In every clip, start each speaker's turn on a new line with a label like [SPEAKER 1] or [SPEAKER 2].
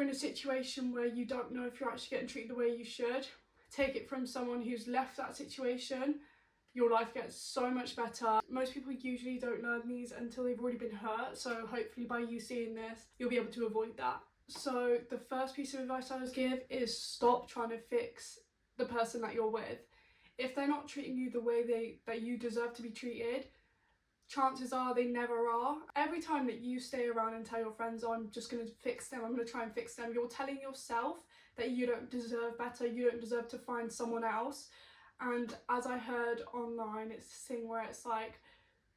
[SPEAKER 1] in a situation where you don't know if you're actually getting treated the way you should, take it from someone who's left that situation. Your life gets so much better. Most people usually don't learn these until they've already been hurt, so hopefully by you seeing this, you'll be able to avoid that. So the first piece of advice I would give is stop trying to fix the person that you're with. If they're not treating you the way that you deserve to be treated, chances are they never are. Every time that you stay around and tell your friends, oh, I'm just going to fix them, I'm going to try and fix them, you're telling yourself that you don't deserve better, you don't deserve to find someone else. And as I heard online, it's this thing where it's like,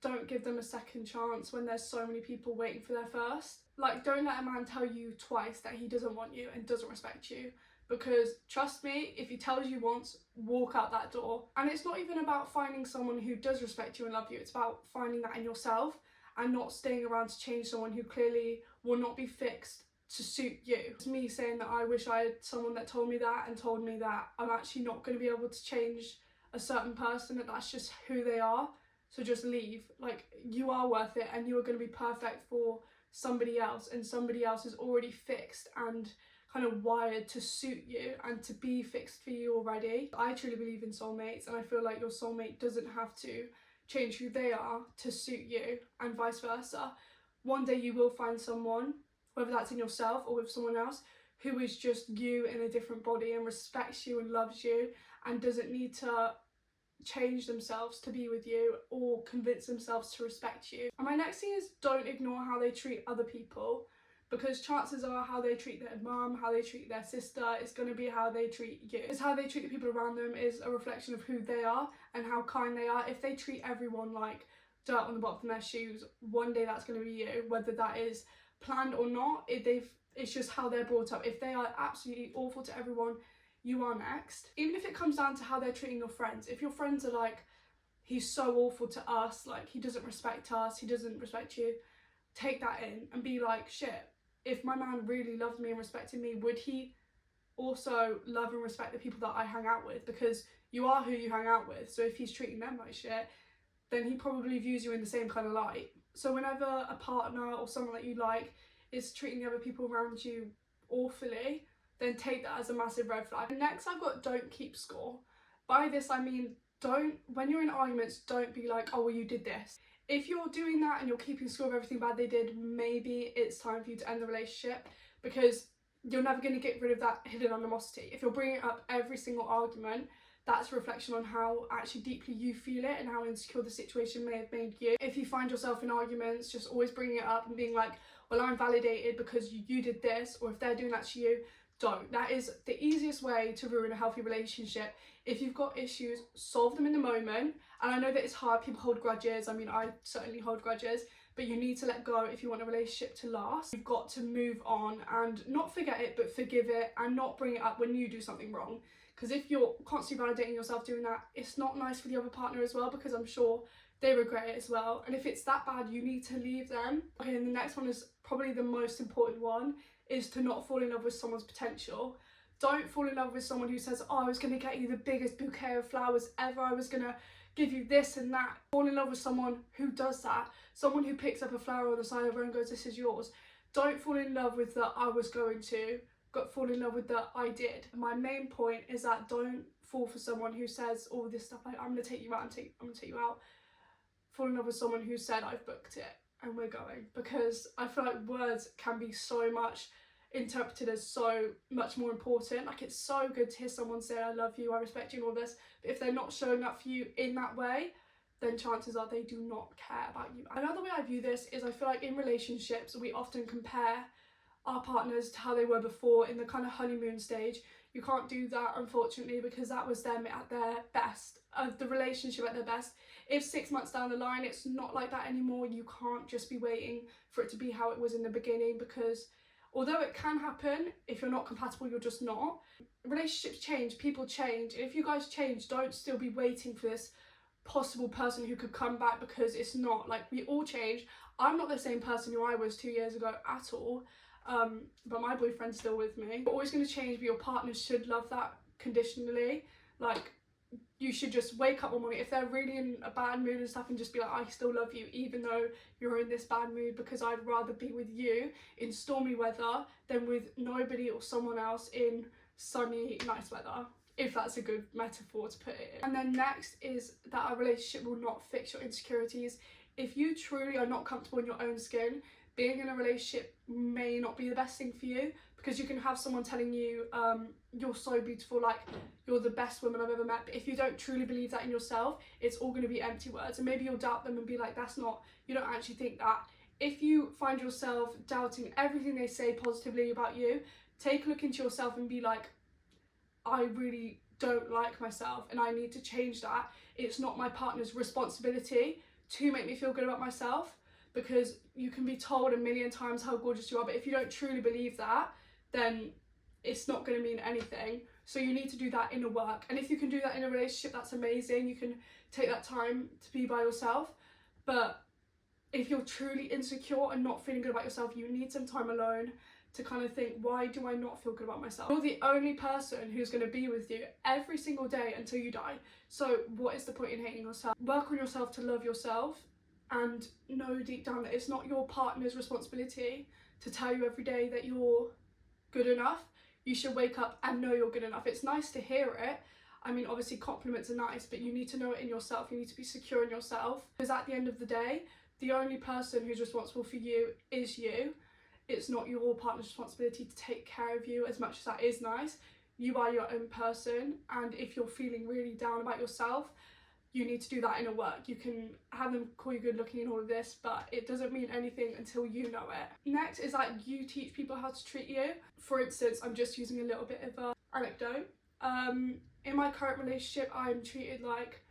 [SPEAKER 1] don't give them a second chance when there's so many people waiting for their first. Like, don't let a man tell you twice that he doesn't want you and doesn't respect you. Because trust me, if he tells you once, walk out that door. And it's not even about finding someone who does respect you and love you, it's about finding that in yourself and not staying around to change someone who clearly will not be fixed to suit you. It's me saying that I wish I had someone that told me that and told me that I'm actually not going to be able to change a certain person, that that's just who they are, so just leave. Like, you are worth it and you are going to be perfect for somebody else, and somebody else is already fixed and kind of wired to suit you and to be fixed for you already. I truly believe in soulmates, and I feel like your soulmate doesn't have to change who they are to suit you, and vice versa. One day you will find someone, whether that's in yourself or with someone else, who is just you in a different body and respects you and loves you and doesn't need to change themselves to be with you or convince themselves to respect you. And my next thing is, don't ignore how they treat other people, because chances are how they treat their mum, how they treat their sister, is going to be how they treat you. Because how they treat the people around them is a reflection of who they are and how kind they are. If they treat everyone like dirt on the bottom of their shoes, one day that's going to be you, whether that is planned or not. It's just how they're brought up. If they are absolutely awful to everyone, you are next. Even if it comes down to how they're treating your friends. If your friends are like, he's so awful to us, like he doesn't respect us, he doesn't respect you, take that in and be like, shit, if my man really loved me and respected me, would he also love and respect the people that I hang out with? Because you are who you hang out with. So if he's treating them like shit, then he probably views you in the same kind of light. So whenever a partner or someone that you like is treating the other people around you awfully, then take that as a massive red flag. Next, I've got don't keep score. By this I mean, when you're in arguments, don't be like, oh well, you did this. If you're doing that and you're keeping score of everything bad they did, maybe it's time for you to end the relationship, because you're never going to get rid of that hidden animosity. If you're bringing it up every single argument, that's a reflection on how actually deeply you feel it and how insecure the situation may have made you. If you find yourself in arguments just always bringing it up and being like, well, I'm validated because you did this, or if they're doing that to you, don't. That is the easiest way to ruin a healthy relationship. If you've got issues, solve them in the moment. And I know that it's hard, people hold grudges. I mean, I certainly hold grudges, but you need to let go if you want a relationship to last. You've got to move on and not forget it, but forgive it, and not bring it up when you do something wrong. Because if you're constantly validating yourself doing that, it's not nice for the other partner as well, because I'm sure they regret it as well. And if it's that bad, you need to leave them. Okay, and the next one is probably the most important one, is to not fall in love with someone's potential. Don't fall in love with someone who says, oh, I was going to get you the biggest bouquet of flowers ever, I was going to give you this and that. Fall in love with someone who does that. Someone who picks up a flower on the side of the road and goes, this is yours. Don't fall in love with the I was going to, fall in love with the I did. My main point is that don't fall for someone who says all this stuff like, I'm going to take you out and I'm going to take you out. Fall in love with someone who said, I've booked it and we're going. Because I feel like words can be so much interpreted as so much more important. Like, it's so good to hear someone say, I love you, I respect you and all this, but if they're not showing up for you in that way, then chances are they do not care about you. Another way I view this is, I feel like in relationships we often compare our partners to how they were before in the kind of honeymoon stage. You can't do that, unfortunately, because that was them at their best, the relationship at their best. If 6 months down the line it's not like that anymore, you can't just be waiting for it to be how it was in the beginning, because although it can happen, if you're not compatible, you're just not. Relationships change, people change, and if you guys change, don't still be waiting for this possible person who could come back, because it's not. Like, we all change. I'm not the same person who I was 2 years ago at all, but my boyfriend's still with me. You're always going to change, but your partner should love that conditionally. Like, you should just wake up one morning if they're really in a bad mood and stuff, and just be like, I still love you even though you're in this bad mood, because I'd rather be with you in stormy weather than with nobody or someone else in sunny, nice weather, if that's a good metaphor to put it in. And then next is that a relationship will not fix your insecurities. If you truly are not comfortable in your own skin, being in a relationship may not be the best thing for you, because you can have someone telling you you're so beautiful, like you're the best woman I've ever met, but if you don't truly believe that in yourself, it's all going to be empty words, and maybe you'll doubt them and be like, that's not, you don't actually think that. If you find yourself doubting everything they say positively about you, take a look into yourself and be like, I really don't like myself and I need to change that. It's not my partner's responsibility to make me feel good about myself, because you can be told a million times how gorgeous you are, but if you don't truly believe that, then it's not going to mean anything. So you need to do that inner work, and if you can do that in a relationship, that's amazing. You can take that time to be by yourself, but if you're truly insecure and not feeling good about yourself, you need some time alone to kind of think, why do I not feel good about myself? You're the only person who's going to be with you every single day until you die, so what is the point in hating yourself? Work on yourself to love yourself, and know deep down that it's not your partner's responsibility to tell you every day that you're good enough. You should wake up and know you're good enough. It's nice to hear it. I mean, obviously compliments are nice, but you need to know it in yourself. You need to be secure in yourself, because at the end of the day, the only person who's responsible for you is you. It's not your partner's responsibility to take care of you, as much as that is nice. You are your own person, and if you're feeling really down about yourself, you need to do that inner work. You can have them call you good looking and all of this, but it doesn't mean anything until you know it. Next is that you teach people how to treat you. For instance, I'm just using a little bit of an anecdote. In my current relationship, I'm treated like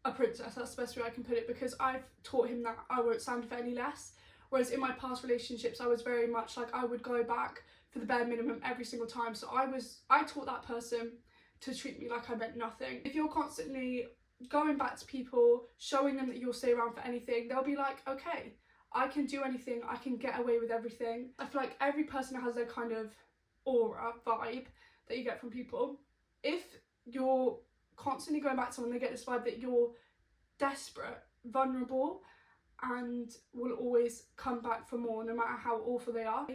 [SPEAKER 1] a princess. That's the best way I can put it, because I've taught him that I won't stand for any less. Whereas in my past relationships, I was very much like, I would go back for the bare minimum every single time. So I taught that person to treat me like I meant nothing. If you're constantly going back to people, showing them that you'll stay around for anything, they'll be like, okay, I can do anything, I can get away with everything. I feel like every person has their kind of aura, vibe that you get from people. If you're constantly going back to someone, they get this vibe that you're desperate, vulnerable, and will always come back for more no matter how awful they are.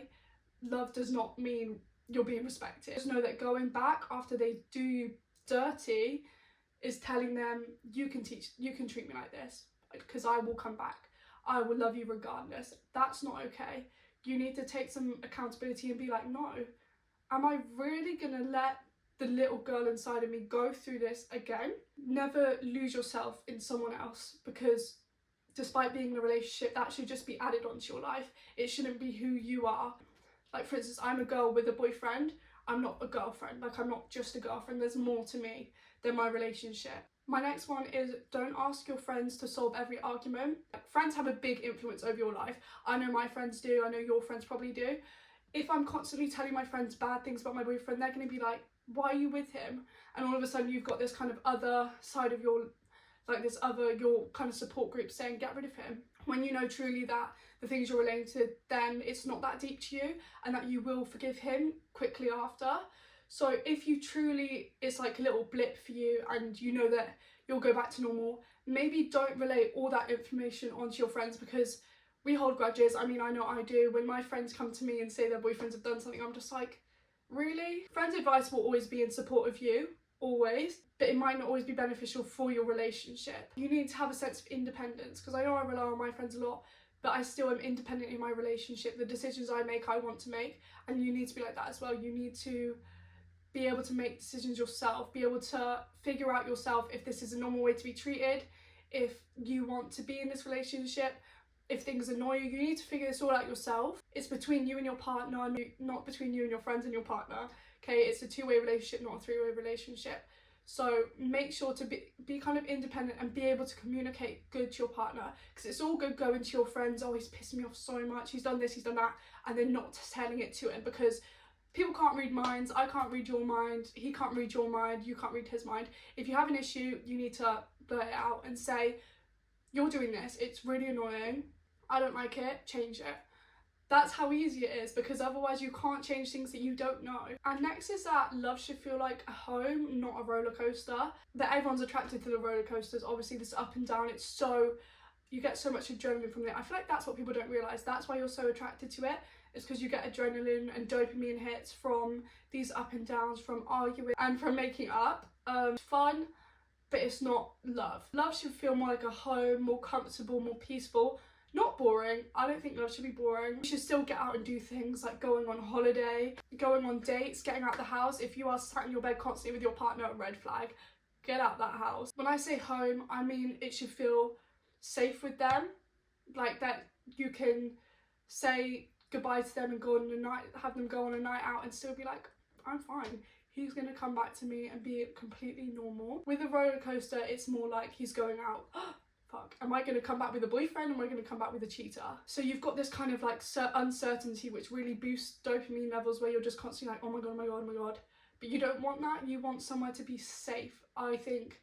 [SPEAKER 1] Love does not mean you're being respected. Just know that going back after they do you dirty is telling them, you can treat me like this, because I will come back. I will love you regardless. That's not okay. You need to take some accountability and be like, no, am I really gonna let the little girl inside of me go through this again? Never lose yourself in someone else, because despite being in a relationship, that should just be added onto your life. It shouldn't be who you are. Like, for instance, I'm a girl with a boyfriend. I'm not a girlfriend. Like, I'm not just a girlfriend. There's more to me than my relationship. My next one is, don't ask your friends to solve every argument. Friends have a big influence over your life. I know my friends do. I know your friends probably do. If I'm constantly telling my friends bad things about my boyfriend, they're going to be like, why are you with him? And all of a sudden you've got this kind of other side of your, like this other, your kind of support group saying, get rid of him. When you know truly that the things you're relating to, then it's not that deep to you, and that you will forgive him quickly after. So if you truly, it's like a little blip for you and you know that you'll go back to normal, maybe don't relay all that information onto your friends, because we hold grudges. I mean, I know I do. When my friends come to me and say their boyfriends have done something, I'm just like, really? Friends' advice will always be in support of you, always, but it might not always be beneficial for your relationship. You need to have a sense of independence, because I know I rely on my friends a lot, but I still am independent in my relationship. The decisions I make, I want to make, and you need to be like that as well. You need to be able to make decisions yourself, be able to figure out yourself if this is a normal way to be treated, if you want to be in this relationship, if things annoy you. You need to figure this all out yourself. It's between you and your partner, not between you and your friends and your partner. Okay, it's a two-way relationship, not a three-way relationship. So make sure to be kind of independent and be able to communicate good to your partner, because it's all good going to your friends, oh, he's pissing me off so much, he's done this, he's done that, and then not telling it to him, because people can't read minds. I can't read your mind, he can't read your mind, you can't read his mind. If you have an issue, you need to blurt it out and say, you're doing this, it's really annoying, I don't like it, change it. That's how easy it is, because otherwise you can't change things that you don't know. And next is that love should feel like a home, not a roller coaster. That everyone's attracted to the roller coasters. Obviously this up and down, it's so, you get so much adrenaline from it. I feel like that's what people don't realise. That's why you're so attracted to it. It's because you get adrenaline and dopamine hits from these up and downs, from arguing and from making up. Fun, but it's not love. Love should feel more like a home, more comfortable, more peaceful. Not boring. I don't think love should be boring. You should still get out and do things like going on holiday, going on dates, getting out the house. If you are sat in your bed constantly with your partner, a red flag. Get out that house. When I say home, I mean it should feel safe with them. Like that you can say goodbye to them and go on a night, have them go on a night out and still be like, I'm fine. He's gonna come back to me and be completely normal. With a roller coaster, it's more like he's going out. Fuck, am I going to come back with a boyfriend, or am I going to come back with a cheater? So you've got this kind of like uncertainty which really boosts dopamine levels, where you're just constantly like, oh my god, oh my god, oh my god. But you don't want that. You want somewhere to be safe. I think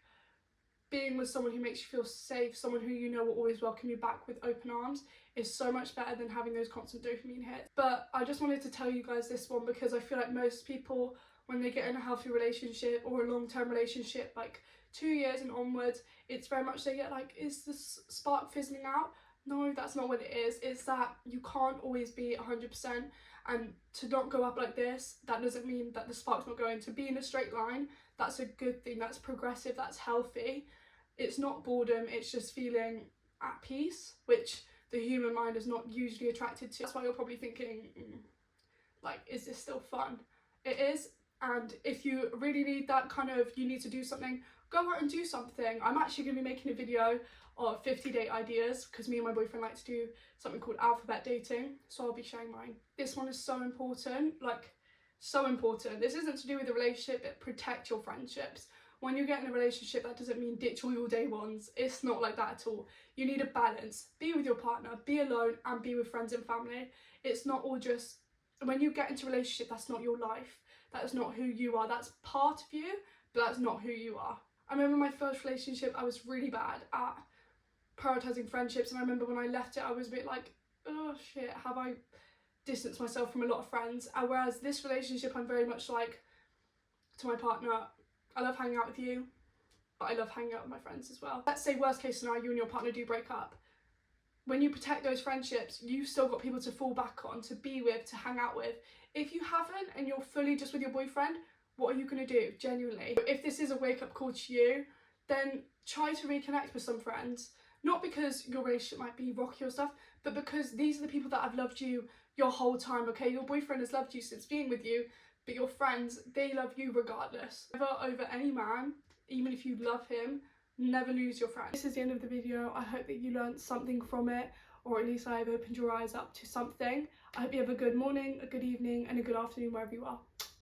[SPEAKER 1] being with someone who makes you feel safe, someone who you know will always welcome you back with open arms, is so much better than having those constant dopamine hits. But I just wanted to tell you guys this one, because I feel like most people, when they get in a healthy relationship or a long-term relationship, like 2 years and onwards, it's very much they get like, is this spark fizzling out? No, that's not what it is. It's that you can't always be 100%, and to not go up like this, that doesn't mean that the spark's not going to be in a straight line. That's a good thing, that's progressive, that's healthy. It's not boredom, it's just feeling at peace, which the human mind is not usually attracted to. That's why you're probably thinking, like, is this still fun? It is, and if you really need that kind of, you need to do something, go out and do something. I'm actually going to be making a video of 50 date ideas, because me and my boyfriend like to do something called alphabet dating, so I'll be sharing mine. This one is so important, like so important. This isn't to do with the relationship, but protect your friendships. When you get in a relationship, that doesn't mean ditch all your day ones. It's not like that at all. You need a balance. Be with your partner, be alone, and be with friends and family. It's not all just, when you get into a relationship, that's not your life. That is not who you are. That's part of you, but that's not who you are. I remember my first relationship, I was really bad at prioritising friendships, and I remember when I left it, I was a bit like, oh shit, have I distanced myself from a lot of friends? And whereas this relationship, I'm very much like, to my partner, I love hanging out with you, but I love hanging out with my friends as well. Let's say worst case scenario, you and your partner do break up. When you protect those friendships, you've still got people to fall back on, to be with, to hang out with. If you haven't, and you're fully just with your boyfriend, what are you going to do, genuinely? If this is a wake-up call to you, then try to reconnect with some friends. Not because your relationship might be rocky or stuff, but because these are the people that have loved you your whole time, okay? Your boyfriend has loved you since being with you, but your friends, they love you regardless. Never over any man, even if you love him, never lose your friend. This is the end of the video. I hope that you learned something from it, or at least I have opened your eyes up to something. I hope you have a good morning, a good evening, and a good afternoon wherever you are.